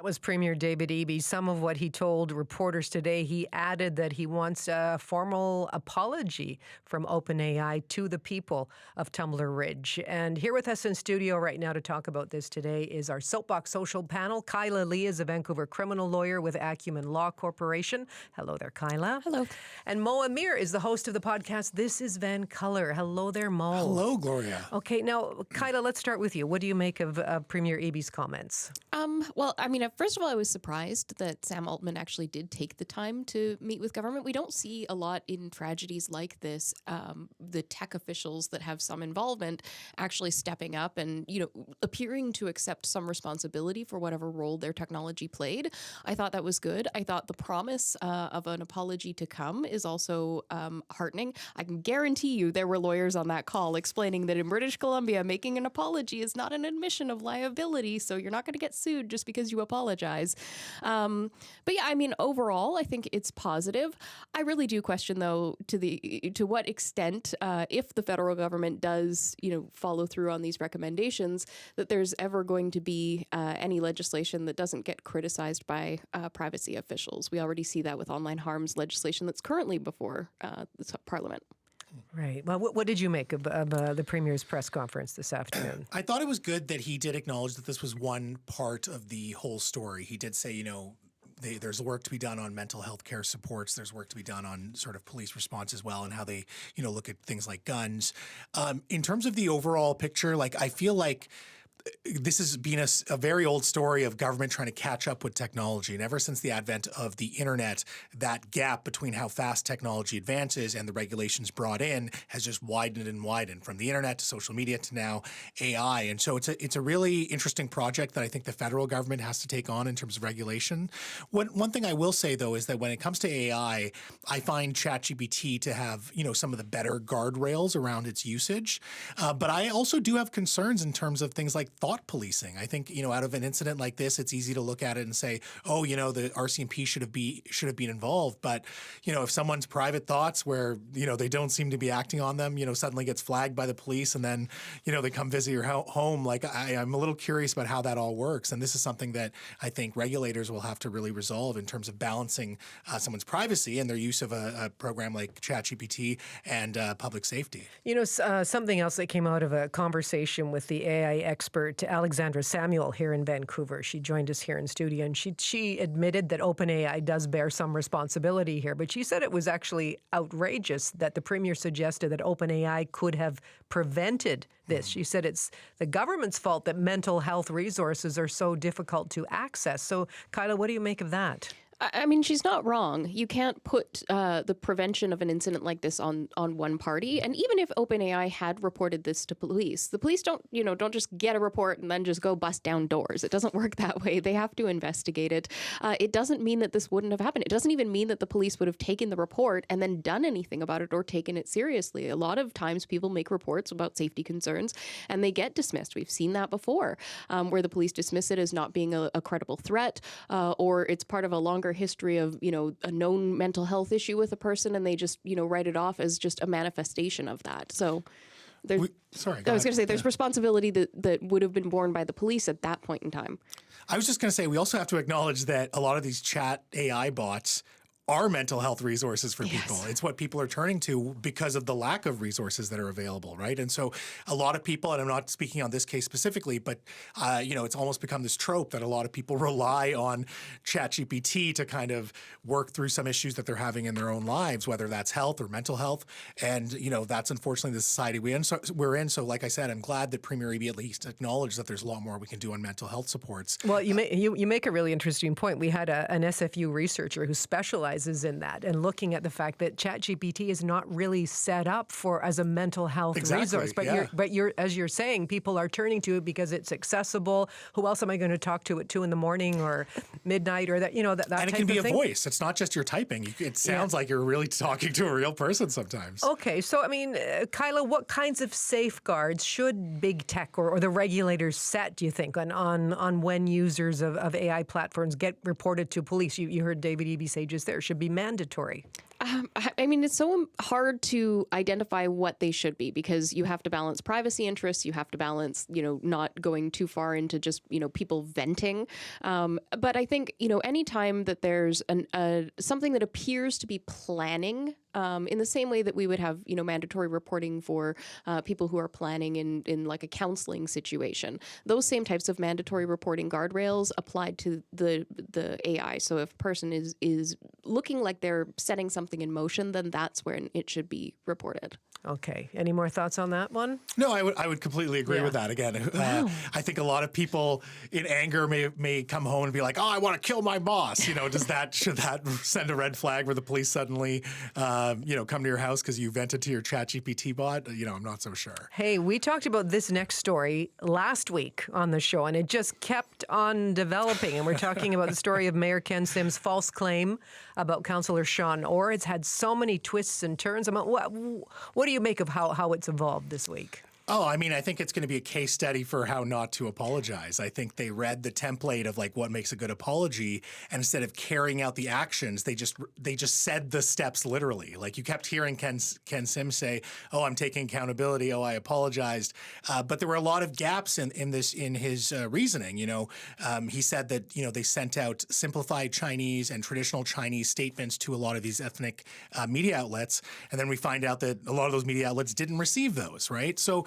was Premier David Eby. Some of what he told reporters today, he added that he wants a formal apology from OpenAI to the people of Tumbler Ridge. And here with us in studio right now to talk about this today is our Soapbox social panel. Kyla Lee is a Vancouver criminal lawyer with Acumen Law Corporation. Hello there, Kyla. Hello. And Amir is the host of the podcast This is Van Color. Hello there, Mo. Hello, Gloria. Okay, now, Kyla, let's start with you. What do you make of Premier Eby's comments? Well, I mean, first of all, I was surprised that Sam Altman actually did take the time to meet with government. We don't see a lot in tragedies like this, the tech officials that have some involvement actually stepping up and, appearing to accept some responsibility for whatever role their technology played. I thought that was good. I thought the promise of an apology to come is also heartening. I can guarantee you there were lawyers on that call explaining that in British Columbia, making an apology is not an admission of liability, so you're not going to get sued just because you apologize. But yeah, I mean, overall, I think it's positive. I really do question, though, to what extent, if the federal government does, follow through on these recommendations, that there's ever going to be any legislation that doesn't get criticized by privacy officials. We already see that with online harms legislation that's currently before the Parliament. Right. Well, what did you make of the Premier's press conference this afternoon? I thought it was good that he did acknowledge that this was one part of the whole story. He did say, there's work to be done on mental health care supports. There's work to be done on sort of police response as well and how they, look at things like guns. In terms of the overall picture, I feel like this has been a very old story of government trying to catch up with technology. And ever since the advent of the internet, that gap between how fast technology advances and the regulations brought in has just widened and widened, from the internet to social media to now AI. And so it's a really interesting project that I think the federal government has to take on in terms of regulation. One thing I will say, though, is that when it comes to AI, I find ChatGPT to have, some of the better guardrails around its usage. But I also do have concerns in terms of things like thought policing. I think, out of an incident like this, it's easy to look at it and say, oh, the RCMP should have been involved. But, if someone's private thoughts where, they don't seem to be acting on them, suddenly gets flagged by the police and then, they come visit your home, I'm a little curious about how that all works. And this is something that I think regulators will have to really resolve in terms of balancing someone's privacy and their use of a program like ChatGPT and public safety. Something else that came out of a conversation with the AI expert Alexandra Samuel here in Vancouver. She joined us here in studio, and she admitted that OpenAI does bear some responsibility here, but she said it was actually outrageous that the Premier suggested that OpenAI could have prevented this. She said it's the government's fault that mental health resources are so difficult to access. So, Kyla, what do you make of that? I mean, she's not wrong. You can't put the prevention of an incident like this on one party. And even if OpenAI had reported this to police, the police don't just get a report and then just go bust down doors. It doesn't work that way. They have to investigate it. It doesn't mean that this wouldn't have happened. It doesn't even mean that the police would have taken the report and then done anything about it or taken it seriously. A lot of times people make reports about safety concerns and they get dismissed. We've seen that before, where the police dismiss it as not being a credible threat, or it's part of a longer history of, a known mental health issue with a person, and they just, write it off as just a manifestation of that. So I was going to say there's responsibility that would have been borne by the police at that point in time. I was just going to say, we also have to acknowledge that a lot of these chat AI bots are mental health resources for people. Yes. It's what people are turning to because of the lack of resources that are available, right? And so a lot of people, and I'm not speaking on this case specifically, but it's almost become this trope that a lot of people rely on ChatGPT to kind of work through some issues that they're having in their own lives, whether that's health or mental health. And, that's unfortunately the society we're in. So like I said, I'm glad that Premier Eby at least acknowledged that there's a lot more we can do on mental health supports. Well, you make a really interesting point. We had an SFU researcher who specializes in that and looking at the fact that ChatGPT is not really set up as a mental health resource. But you're as you're saying, people are turning to it because it's accessible. Who else am I going to talk to at 2 a.m. or midnight or that that and type of thing? And it can be a voice. It's not just your typing. It sounds like you're really talking to a real person sometimes. Okay, so I mean, Kyla, what kinds of safeguards should big tech or the regulators set, do you think, on when users of AI platforms get reported to police? You heard David Eby say just there, should be mandatory. I mean, it's so hard to identify what they should be because you have to balance privacy interests. You have to balance, not going too far into just, people venting. But I think, anytime that there's something that appears to be planning, in the same way that we would have, mandatory reporting for people who are planning in like a counseling situation. Those same types of mandatory reporting guardrails applied to the AI. So if a person is looking like they're setting something in motion, then that's when it should be reported. Okay. Any more thoughts on that one? No, I would completely agree with that. Again, I think a lot of people in anger may come home and be like, "Oh, I want to kill my boss." Should that send a red flag where the police suddenly, come to your house because you vented to your ChatGPT bot? I'm not so sure. Hey, we talked about this next story last week on the show, and it just kept on developing. And we're talking about the story of Mayor Ken Sim's false claim about Councillor Sean Orr. It's had so many twists and turns. What do you make of how it's evolved this week? Oh, I mean, I think it's going to be a case study for how not to apologize. I think they read the template of like what makes a good apology, and instead of carrying out the actions, they just said the steps literally. Like you kept hearing Ken Sim say, "Oh, I'm taking accountability. Oh, I apologized," but there were a lot of gaps in his reasoning. He said that they sent out simplified Chinese and traditional Chinese statements to a lot of these ethnic media outlets, and then we find out that a lot of those media outlets didn't receive those. Right, so.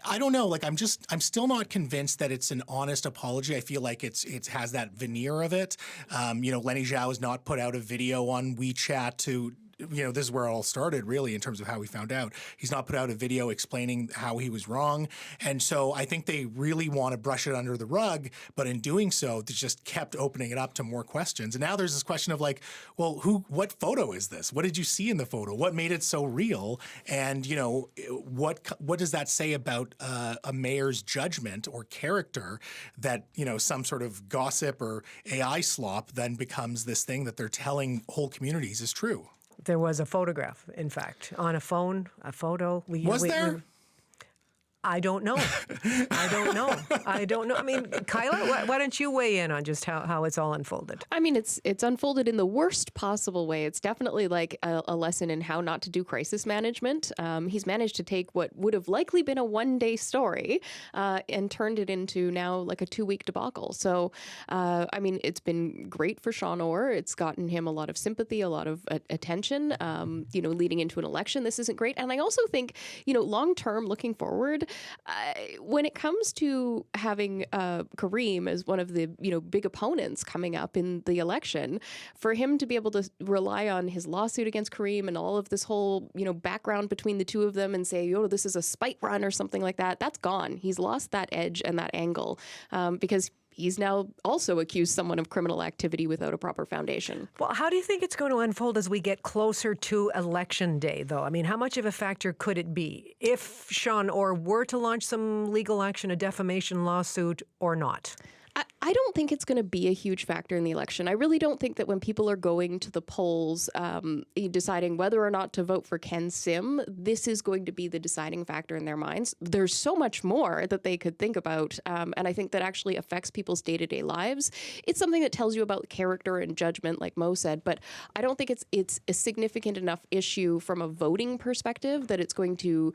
I don't know. Like I'm still not convinced that it's an honest apology. I feel like it has that veneer of it. Lenny Zhao has not put out a video on WeChat to. This is where it all started, really, in terms of how we found out. He's not put out a video explaining how he was wrong. And so I think they really want to brush it under the rug. But in doing so, they just kept opening it up to more questions. And now there's this question of like, well, what photo is this? What did you see in the photo? What made it so real? And, what does that say about a mayor's judgment or character that, some sort of gossip or AI slop then becomes this thing that they're telling whole communities is true? There was a photograph, in fact, on a phone, a photo. Was there? I don't know. I don't know. I mean, Kyla, why don't you weigh in on just how it's all unfolded? I mean, it's unfolded in the worst possible way. It's definitely like a lesson in how not to do crisis management. He's managed to take what would have likely been a one-day story and turned it into now like a 2-week debacle. So, I mean, it's been great for Sean Orr. It's gotten him a lot of sympathy, a lot of attention, leading into an election. This isn't great. And I also think, long-term, looking forward, when it comes to having Kareem as one of the big opponents coming up in the election, for him to be able to rely on his lawsuit against Kareem and all of this whole background between the two of them and say, this is a spite run or something like that, that's gone. He's lost that edge and that angle because he's now also accused someone of criminal activity without a proper foundation. Well, how do you think it's going to unfold as we get closer to Election Day, though? I mean, how much of a factor could it be if Sean Orr were to launch some legal action, a defamation lawsuit, or not? I don't think it's going to be a huge factor in the election. I really don't think that when people are going to the polls, deciding whether or not to vote for Ken Sim, this is going to be the deciding factor in their minds. There's so much more that they could think about, and I think that actually affects people's day-to-day lives. It's something that tells you about character and judgment, like Mo said, but I don't think it's a significant enough issue from a voting perspective that it's going to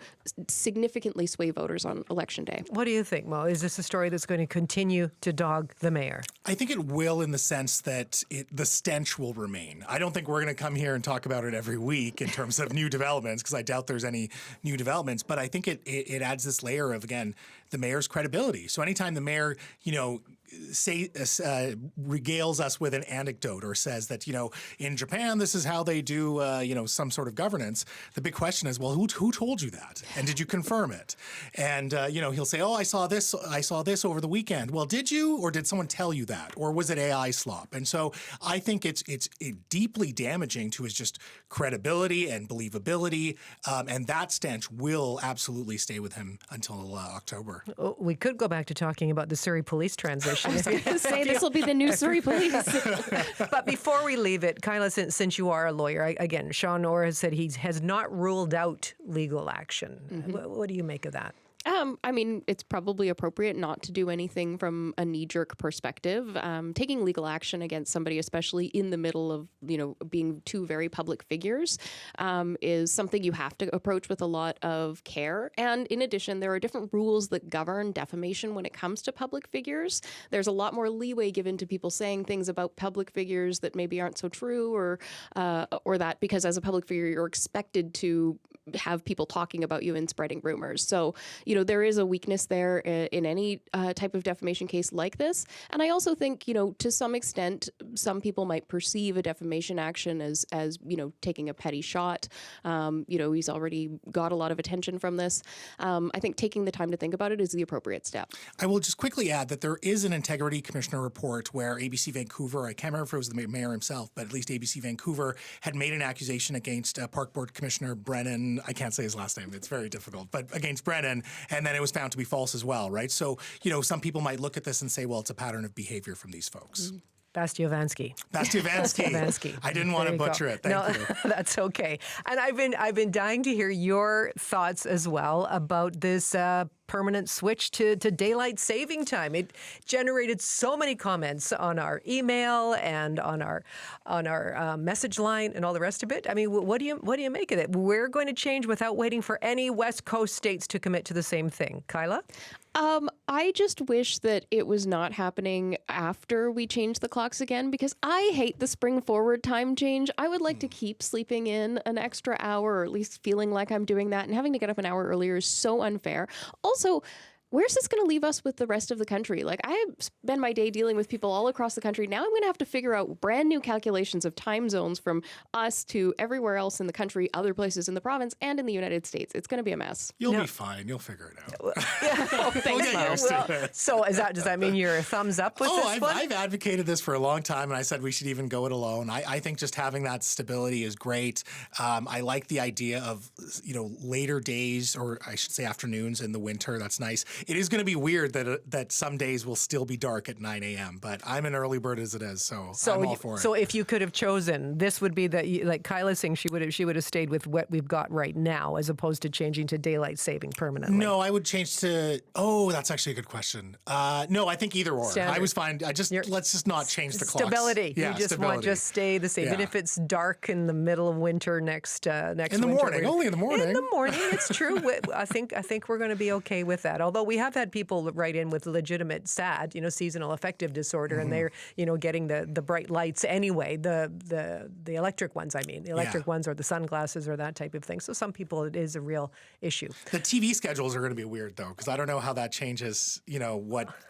significantly sway voters on Election Day. What do you think, Mo? Is this a story that's going to continue to dog the mayor? I think it will, in the sense that the stench will remain. I don't think we're going to come here and talk about it every week in terms of new developments, because I doubt there's any new developments. But I think it adds this layer of, again, the mayor's credibility. So anytime the mayor, regales us with an anecdote or says that, in Japan, this is how they do, some sort of governance, the big question is, well, who told you that? And did you confirm it? And, he'll say, oh, I saw this over the weekend. Well, did you, or did someone tell you that? Or was it AI slop? And so I think it's deeply damaging to his just credibility and believability. And that stench will absolutely stay with him until October. We could go back to talking about the Surrey police transition. I was going to say, this will be the new Surrey police. But before we leave it, Kyla, since you are a lawyer, again, Sean Orr has said he has not ruled out legal action. Mm-hmm. What do you make of that? I mean, it's probably appropriate not to do anything from a knee-jerk perspective. Taking legal action against somebody, especially in the middle of, being two very public figures, is something you have to approach with a lot of care. And in addition, there are different rules that govern defamation when it comes to public figures. There's a lot more leeway given to people saying things about public figures that maybe aren't so true, or that because as a public figure, you're expected to have people talking about you and spreading rumors. So, there is a weakness there in any type of defamation case like this. And I also think, to some extent, some people might perceive a defamation action as taking a petty shot. He's already got a lot of attention from this. I think taking the time to think about it is the appropriate step. I will just quickly add that there is an Integrity Commissioner report where ABC Vancouver, I can't remember if it was the mayor himself, but at least ABC Vancouver had made an accusation against Park Board Commissioner Brennan. I can't say his last name. It's very difficult, but against Brennan. And then it was found to be false as well, right? So, some people might look at this and say, well, it's a pattern of behavior from these folks. Bastiovansky. I didn't want to butcher it. Thank you. That's okay. And I've been dying to hear your thoughts as well about this permanent switch to daylight saving time. It generated so many comments on our email and on our message line and all the rest of it. I mean, what do you make of it? We're going to change without waiting for any West Coast states to commit to the same thing. Kyla? I just wish that it was not happening after we change the clocks again, because I hate the spring forward time change. I would like to keep sleeping in an extra hour, or at least feeling like I'm doing that, and having to get up an hour earlier is so unfair. Also, where's this going to leave us with the rest of the country? Like, I spend my day dealing with people all across the country. Now I'm going to have to figure out brand new calculations of time zones from us to everywhere else in the country, other places in the province, and in the United States. It's going to be a mess. You'll be fine. You'll figure it out. Thanks, Mo. So does that mean you're a thumbs up with this one? I've advocated this for a long time, and I said we should even go it alone. I think just having that stability is great. I like the idea of, later days, or I should say afternoons in the winter. That's nice. It is going to be weird that some days will still be dark at 9 a.m., but I'm an early bird as it is, so I'm all for it. So if you could have chosen, this would be like Kyla saying she would have stayed with what we've got right now, as opposed to changing to daylight saving permanently. No, I would change to, that's actually a good question. No, I think either or. Standard. I was fine. Let's just not change the clocks. Stability. Yeah, you just stay the same. Yeah. Even if it's dark in the middle of winter next in the winter. morning. Only in the morning. In the morning, it's true. I think we're going to be okay with that. Although we have had people write in with legitimate SAD, seasonal affective disorder, and they're, getting the bright lights anyway, the electric ones, the electric ones, or the sunglasses or that type of thing. So some people, it is a real issue. The TV schedules are going to be weird, though, because I don't know how that changes,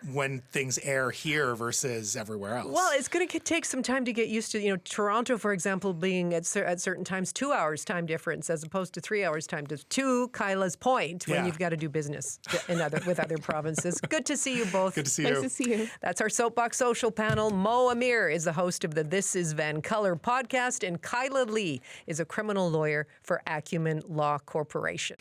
when things air here versus everywhere else. Well, it's going to take some time to get used to, Toronto, for example, being at certain times 2 hours time difference as opposed to 3 hours time difference. To Kyla's point, when you've got to do business with other provinces. Good to see you both. Good to see you. Nice to see you. That's our Soapbox Social panel. Mo Amir is the host of the This Is Vancouver podcast, and Kyla Lee is a criminal lawyer for Acumen Law Corporation.